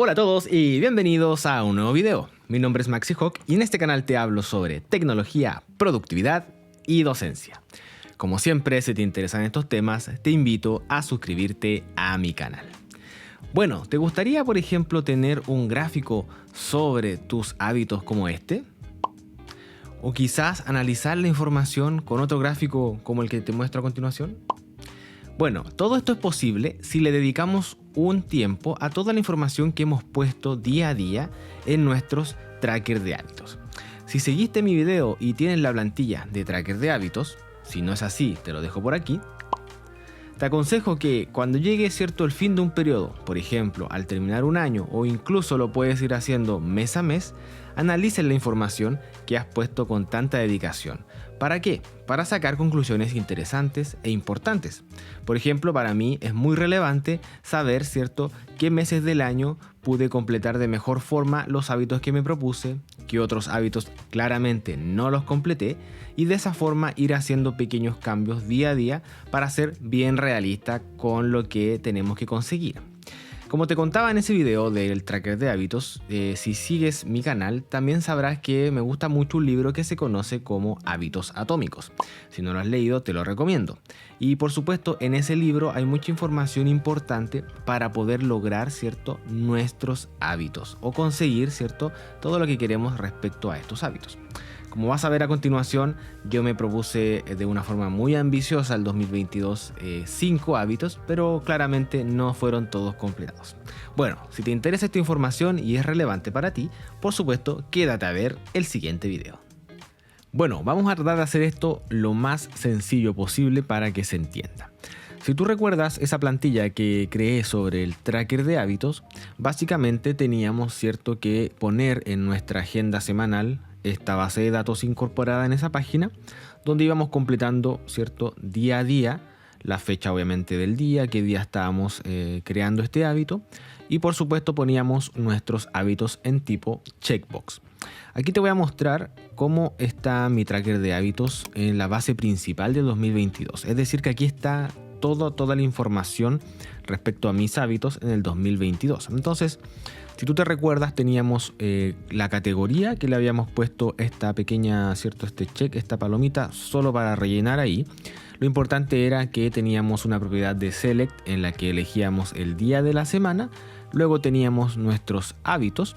Hola a todos y bienvenidos a un nuevo video. Mi nombre es Maxi Hawk y en este canal te hablo sobre tecnología, productividad y docencia. Como siempre, si te interesan estos temas, te invito a suscribirte a mi canal. Bueno, ¿te gustaría, por ejemplo, tener un gráfico sobre tus hábitos como este? ¿O quizás analizar la información con otro gráfico como el que te muestro a continuación? Bueno, todo esto es posible si le dedicamos un tiempo a toda la información que hemos puesto día a día en nuestros trackers de hábitos. Si seguiste mi video y tienes la plantilla de tracker de hábitos, si no es así, te lo dejo por aquí. Te aconsejo que cuando llegue el fin de un periodo, por ejemplo, al terminar un año o incluso lo puedes ir haciendo mes a mes, analices la información que has puesto con tanta dedicación. ¿Para qué? Para sacar conclusiones interesantes e importantes. Por ejemplo, para mí es muy relevante saber, qué meses del año pude completar de mejor forma los hábitos que me propuse, qué otros hábitos claramente no los completé, y de esa forma ir haciendo pequeños cambios día a día para ser bien realista con lo que tenemos que conseguir. Como te contaba en ese video del tracker de hábitos, si sigues mi canal también sabrás que me gusta mucho un libro que se conoce como Hábitos Atómicos. Si no lo has leído, te lo recomiendo. Y por supuesto, en ese libro hay mucha información importante para poder lograr, nuestros hábitos o conseguir, todo lo que queremos respecto a estos hábitos. Como vas a ver a continuación, yo me propuse de una forma muy ambiciosa el 2022 5 hábitos, pero claramente no fueron todos completados. Bueno, si te interesa esta información y es relevante para ti, por supuesto, quédate a ver el siguiente video. Bueno, vamos a tratar de hacer esto lo más sencillo posible para que se entienda. Si tú recuerdas esa plantilla que creé sobre el tracker de hábitos, básicamente teníamos que poner en nuestra agenda semanal esta base de datos incorporada en esa página, donde íbamos completando día a día, la fecha obviamente del día, qué día estábamos creando este hábito, y por supuesto poníamos nuestros hábitos en tipo checkbox. Aquí te voy a mostrar cómo está mi tracker de hábitos en la base principal del 2022, es decir que aquí está toda la información respecto a mis hábitos en el 2022. Entonces, si tú te recuerdas, teníamos la categoría que le habíamos puesto esta pequeña, este check, esta palomita, solo para rellenar ahí. Lo importante era que teníamos una propiedad de select en la que elegíamos el día de la semana. Luego teníamos nuestros hábitos.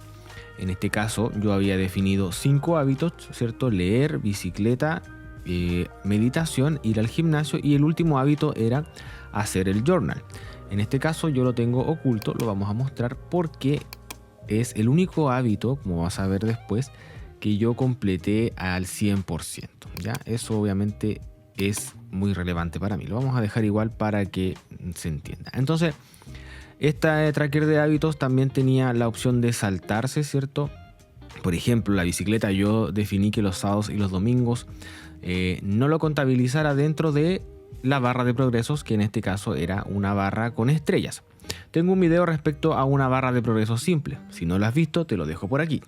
En este caso yo había definido 5 hábitos, leer, bicicleta, meditación, ir al gimnasio, y el último hábito era hacer el journal. En este caso yo lo tengo oculto, lo vamos a mostrar porque es el único hábito, como vas a ver después, que yo completé al 100%. ¿Ya? Eso obviamente es muy relevante para mí. Lo vamos a dejar igual para que se entienda. Entonces, esta tracker de hábitos también tenía la opción de saltarse, Por ejemplo, la bicicleta yo definí que los sábados y los domingos no lo contabilizara dentro de la barra de progresos, que en este caso era una barra con estrellas. Tengo un video respecto a una barra de progreso simple. Si no lo has visto, te lo dejo por aquí.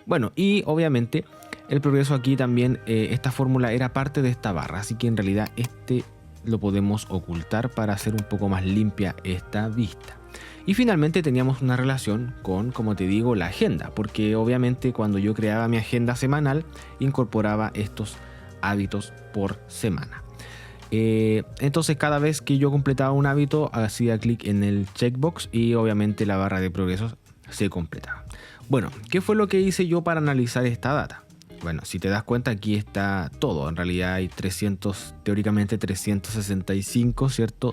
Bueno, y obviamente el progreso aquí también, esta fórmula era parte de esta barra, así que en realidad lo podemos ocultar para hacer un poco más limpia esta vista. Y finalmente teníamos una relación con, como te digo, la agenda, porque obviamente cuando yo creaba mi agenda semanal incorporaba estos hábitos por semana. Entonces cada vez que yo completaba un hábito hacía clic en el checkbox y obviamente la barra de progresos se completaba. Bueno, ¿qué fue lo que hice yo para analizar esta data? Bueno, si te das cuenta, aquí está todo. En realidad hay teóricamente 365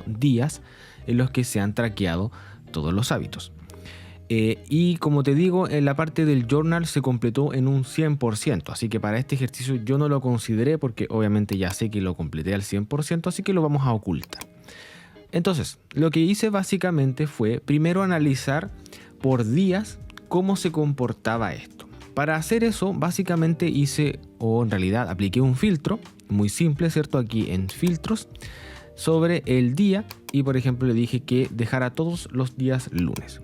días en los que se han traqueado todos los hábitos. Y como te digo, en la parte del journal se completó en un 100%, así que para este ejercicio yo no lo consideré porque obviamente ya sé que lo completé al 100%, así que lo vamos a ocultar. Entonces, lo que hice básicamente fue primero analizar por días cómo se comportaba esto. Para hacer eso, básicamente en realidad apliqué un filtro muy simple, aquí en filtros, sobre el día, y por ejemplo le dije que dejara todos los días lunes.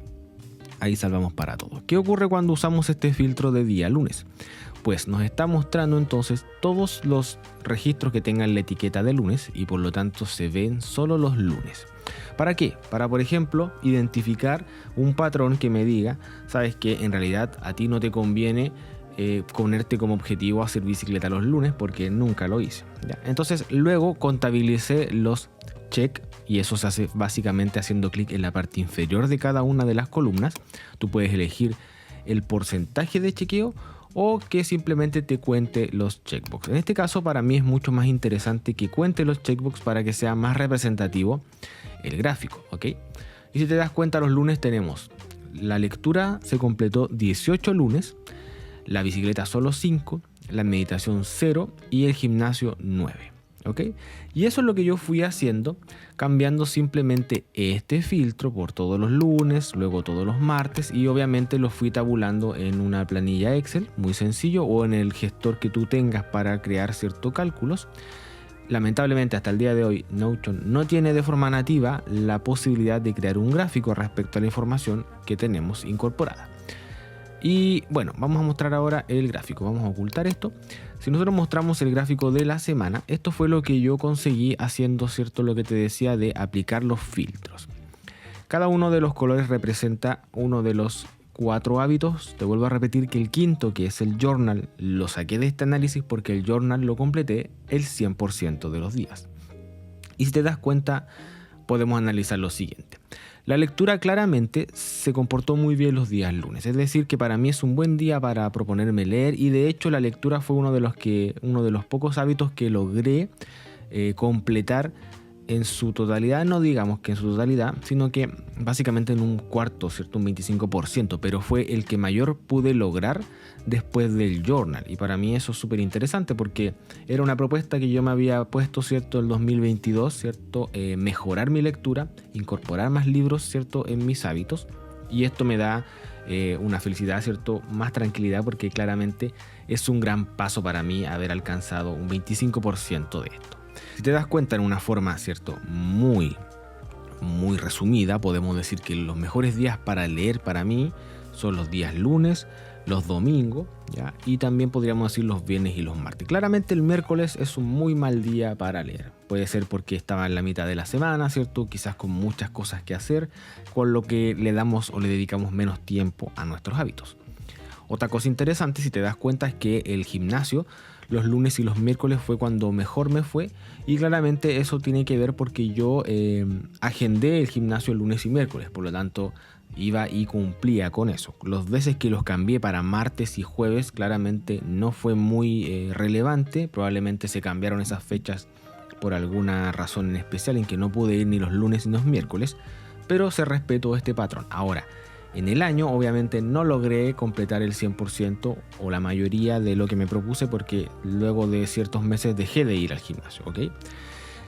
Ahí salvamos para todo. ¿Qué ocurre cuando usamos este filtro de día lunes? después nos está mostrando entonces todos los registros que tengan la etiqueta de lunes y por lo tanto se ven solo los lunes. ¿Para qué? Para, por ejemplo, identificar un patrón que me diga, sabes que en realidad a ti no te conviene ponerte como objetivo hacer bicicleta los lunes porque nunca lo hice, ¿ya? Entonces luego contabilicé los check y eso se hace básicamente haciendo clic en la parte inferior de cada una de las columnas. Tú puedes elegir el porcentaje de chequeo o que simplemente te cuente los checkbox. En este caso para mí es mucho más interesante que cuente los checkbox para que sea más representativo el gráfico, ¿ok? Y si te das cuenta, los lunes tenemos la lectura se completó 18 lunes, la bicicleta solo 5, la meditación 0 y el gimnasio 9. ¿Ok? Y eso es lo que yo fui haciendo, cambiando simplemente este filtro por todos los lunes, luego todos los martes y obviamente lo fui tabulando en una planilla Excel, muy sencillo, o en el gestor que tú tengas para crear ciertos cálculos. Lamentablemente hasta el día de hoy Notion no tiene de forma nativa la posibilidad de crear un gráfico respecto a la información que tenemos incorporada. Y bueno, vamos a mostrar ahora el gráfico. Vamos a ocultar esto. Si nosotros mostramos el gráfico de la semana, esto fue lo que yo conseguí haciendo, ¿cierto?, lo que te decía de aplicar los filtros. Cada uno de los colores representa uno de los 4 hábitos. Te vuelvo a repetir que el quinto, que es el journal, lo saqué de este análisis porque el journal lo completé el 100% de los días. Y si te das cuenta, podemos analizar lo siguiente. La lectura claramente se comportó muy bien los días lunes, es decir que para mí es un buen día para proponerme leer y de hecho la lectura fue uno de los pocos hábitos que logré completar en su totalidad, no digamos que en su totalidad, sino que básicamente en un cuarto, ¿cierto? Un 25%, pero fue el que mayor pude lograr después del journal. Y para mí eso es súper interesante porque era una propuesta que yo me había puesto, ¿cierto? El 2022, ¿cierto? Mejorar mi lectura, incorporar más libros, ¿cierto? En mis hábitos. Y esto me da una felicidad, ¿cierto? Más tranquilidad porque claramente es un gran paso para mí haber alcanzado un 25% de esto. Si te das cuenta en una forma, ¿cierto?, muy resumida, podemos decir que los mejores días para leer para mí son los días lunes, los domingos, ¿ya? Y también podríamos decir los viernes y los martes. Claramente el miércoles es un muy mal día para leer. Puede ser porque estaba en la mitad de la semana, ¿cierto? Quizás con muchas cosas que hacer, con lo que le damos o le dedicamos menos tiempo a nuestros hábitos. Otra cosa interesante, si te das cuenta, es que el gimnasio los lunes y los miércoles fue cuando mejor me fue y claramente eso tiene que ver porque yo agendé el gimnasio el lunes y miércoles, por lo tanto iba y cumplía con eso. Las veces que los cambié para martes y jueves claramente no fue muy relevante, probablemente se cambiaron esas fechas por alguna razón en especial en que no pude ir ni los lunes ni los miércoles, pero se respetó este patrón. Ahora, en el año obviamente no logré completar el 100% o la mayoría de lo que me propuse porque luego de ciertos meses dejé de ir al gimnasio, ¿ok?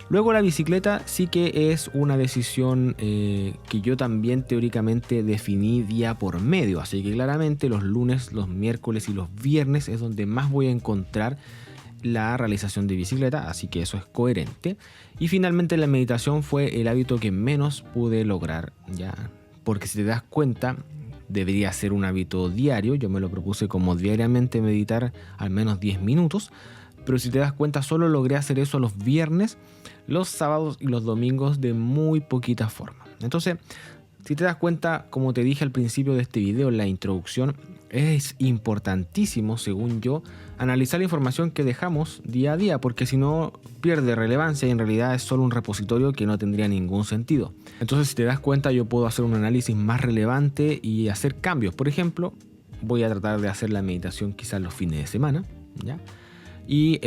Luego la bicicleta sí que es una decisión que yo también teóricamente definí día por medio, así que claramente los lunes, los miércoles y los viernes es donde más voy a encontrar la realización de bicicleta, así que eso es coherente. Y finalmente la meditación fue el hábito que menos pude lograr, ya. Porque si te das cuenta, debería ser un hábito diario. Yo me lo propuse como diariamente meditar al menos 10 minutos. Pero si te das cuenta, solo logré hacer eso los viernes, los sábados y los domingos de muy poquita forma. Entonces, si te das cuenta, como te dije al principio de este video, en la introducción, es importantísimo, según yo, analizar la información que dejamos día a día, porque si no pierde relevancia y en realidad es solo un repositorio que no tendría ningún sentido. Entonces, si te das cuenta, yo puedo hacer un análisis más relevante y hacer cambios. Por ejemplo, voy a tratar de hacer la meditación quizás los fines de semana, ¿ya? Y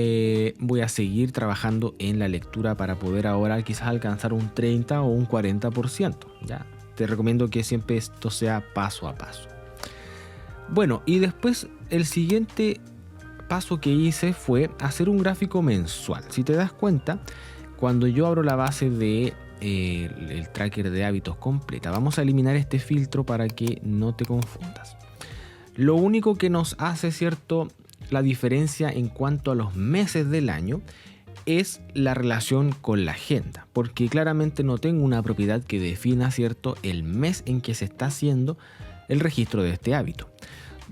voy a seguir trabajando en la lectura para poder ahora quizás alcanzar un 30 o un 40%, ¿ya? Te recomiendo que siempre esto sea paso a paso. Bueno, y después el siguiente paso que hice fue hacer un gráfico mensual. Si te das cuenta, cuando yo abro la base de el tracker de hábitos completa, vamos a eliminar este filtro para que no te confundas. Lo único que nos hace, ¿cierto?, la diferencia en cuanto a los meses del año es la relación con la agenda, porque claramente no tengo una propiedad que defina, ¿cierto?, el mes en que se está haciendo el registro de este hábito.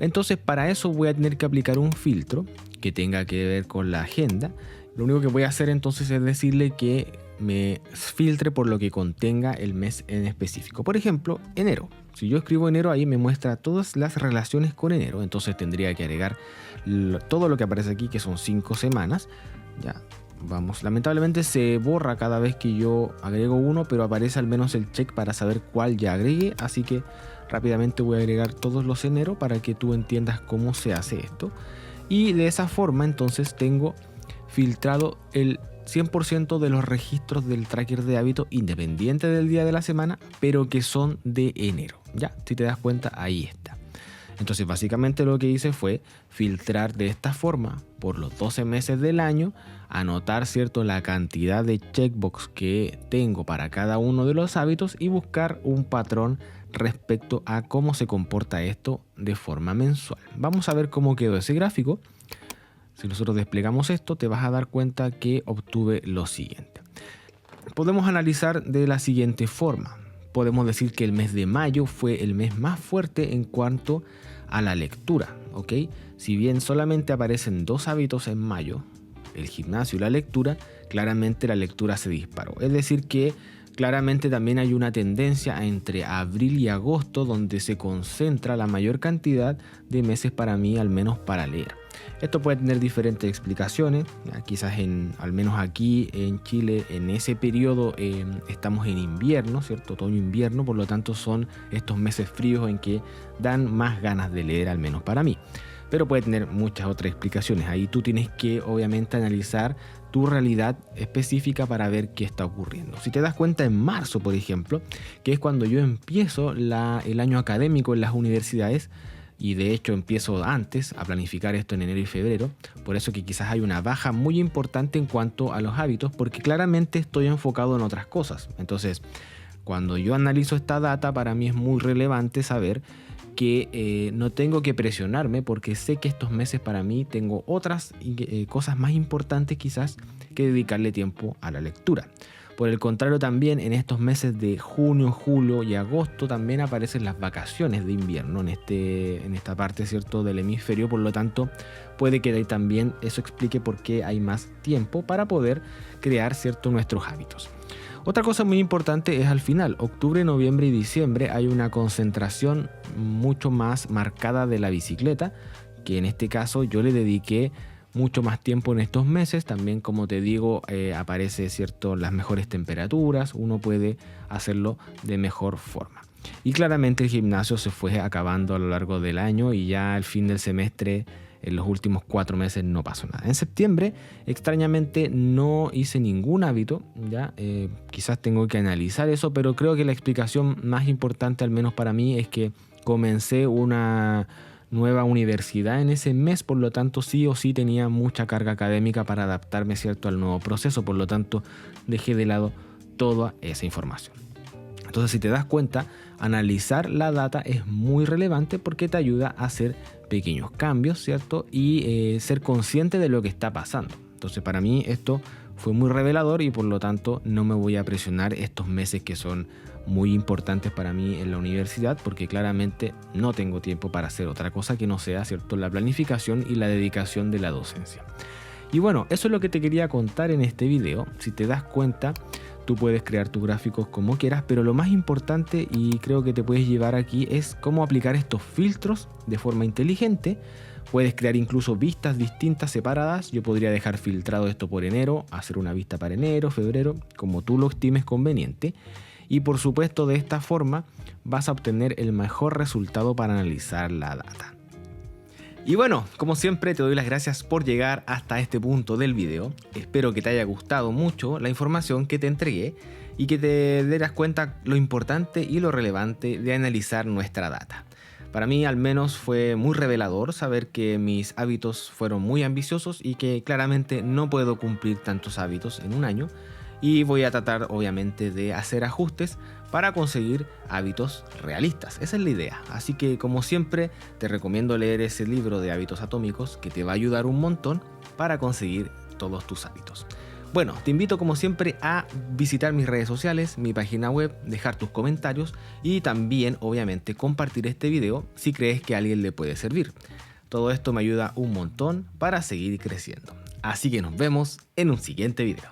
Entonces para eso voy a tener que aplicar un filtro que tenga que ver con la agenda. Lo único que voy a hacer entonces es decirle que me filtre por lo que contenga el mes en específico. Por ejemplo, enero. Si yo escribo enero, ahí me muestra todas las relaciones con enero. Entonces tendría que agregar todo lo que aparece aquí, que son 5 semanas. Ya, vamos. Lamentablemente se borra cada vez que yo agrego uno, pero aparece al menos el check para saber cuál ya agregué. Así que rápidamente voy a agregar todos los enero para que tú entiendas cómo se hace esto. Y de esa forma entonces tengo filtrado el 100% de los registros del tracker de hábitos independiente del día de la semana, pero que son de enero. Ya, si te das cuenta, ahí está. Entonces básicamente lo que hice fue filtrar de esta forma por los 12 meses del año, anotar, ¿cierto?, la cantidad de checkbox que tengo para cada uno de los hábitos y buscar un patrón respecto a cómo se comporta esto de forma mensual. Vamos a ver cómo quedó ese gráfico. Si nosotros desplegamos esto, te vas a dar cuenta que obtuve lo siguiente. Podemos analizar de la siguiente forma. Podemos decir que el mes de mayo fue el mes más fuerte en cuanto a la lectura, ¿ok? Si bien solamente aparecen 2 hábitos en mayo, el gimnasio y la lectura, claramente la lectura se disparó. Es decir que claramente también hay una tendencia entre abril y agosto donde se concentra la mayor cantidad de meses para mí, al menos para leer. Esto puede tener diferentes explicaciones, quizás al menos aquí en Chile en ese periodo estamos en invierno, ¿cierto? Otoño-invierno, por lo tanto son estos meses fríos en que dan más ganas de leer, al menos para mí. Pero puede tener muchas otras explicaciones. Ahí tú tienes que obviamente analizar tu realidad específica para ver qué está ocurriendo. Si te das cuenta, en marzo, por ejemplo, que es cuando yo empiezo el año académico en las universidades, y de hecho empiezo antes a planificar esto en enero y febrero, por eso que quizás hay una baja muy importante en cuanto a los hábitos, porque claramente estoy enfocado en otras cosas. Entonces, cuando yo analizo esta data, para mí es muy relevante saber que no tengo que presionarme, porque sé que estos meses para mí tengo otras cosas más importantes quizás que dedicarle tiempo a la lectura. Por el contrario, también en estos meses de junio, julio y agosto también aparecen las vacaciones de invierno en esta parte, ¿cierto?, del hemisferio. Por lo tanto, puede que ahí también eso explique por qué hay más tiempo para poder crear, ¿cierto?, nuestros hábitos. Otra cosa muy importante es al final, octubre, noviembre y diciembre hay una concentración mucho más marcada de la bicicleta, que en este caso yo le dediqué mucho más tiempo en estos meses. También, como te digo, aparece, ¿cierto?, las mejores temperaturas, uno puede hacerlo de mejor forma. Y claramente el gimnasio se fue acabando a lo largo del año y ya al fin del semestre, en los últimos 4 meses no pasó nada. En septiembre, extrañamente, no hice ningún hábito, ¿ya? Quizás tengo que analizar eso, pero creo que la explicación más importante, al menos para mí, es que comencé una nueva universidad en ese mes, por lo tanto sí o sí tenía mucha carga académica para adaptarme, ¿cierto?, al nuevo proceso, por lo tanto dejé de lado toda esa información. Entonces, si te das cuenta, analizar la data es muy relevante porque te ayuda a hacer pequeños cambios, ¿cierto?, y ser consciente de lo que está pasando. Entonces, para mí esto fue muy revelador y por lo tanto no me voy a presionar estos meses que son muy importantes para mí en la universidad, porque claramente no tengo tiempo para hacer otra cosa que no sea, ¿cierto?, la planificación y la dedicación de la docencia. Y bueno, eso es lo que te quería contar en este video. Si te das cuenta, tú puedes crear tus gráficos como quieras, pero lo más importante, y creo que te puedes llevar aquí, es cómo aplicar estos filtros de forma inteligente. Puedes crear incluso vistas distintas separadas. Yo podría dejar filtrado esto por enero, hacer una vista para enero, febrero, como tú lo estimes conveniente. Y por supuesto, de esta forma vas a obtener el mejor resultado para analizar la data. Y bueno, como siempre te doy las gracias por llegar hasta este punto del video. Espero que te haya gustado mucho la información que te entregué y que te dieras cuenta lo importante y lo relevante de analizar nuestra data. Para mí al menos fue muy revelador saber que mis hábitos fueron muy ambiciosos y que claramente no puedo cumplir tantos hábitos en un año. Y voy a tratar obviamente de hacer ajustes para conseguir hábitos realistas. Esa es la idea. Así que, como siempre, te recomiendo leer ese libro de hábitos atómicos que te va a ayudar un montón para conseguir todos tus hábitos. Bueno, te invito como siempre a visitar mis redes sociales, mi página web, dejar tus comentarios y también obviamente compartir este video si crees que a alguien le puede servir. Todo esto me ayuda un montón para seguir creciendo. Así que nos vemos en un siguiente video.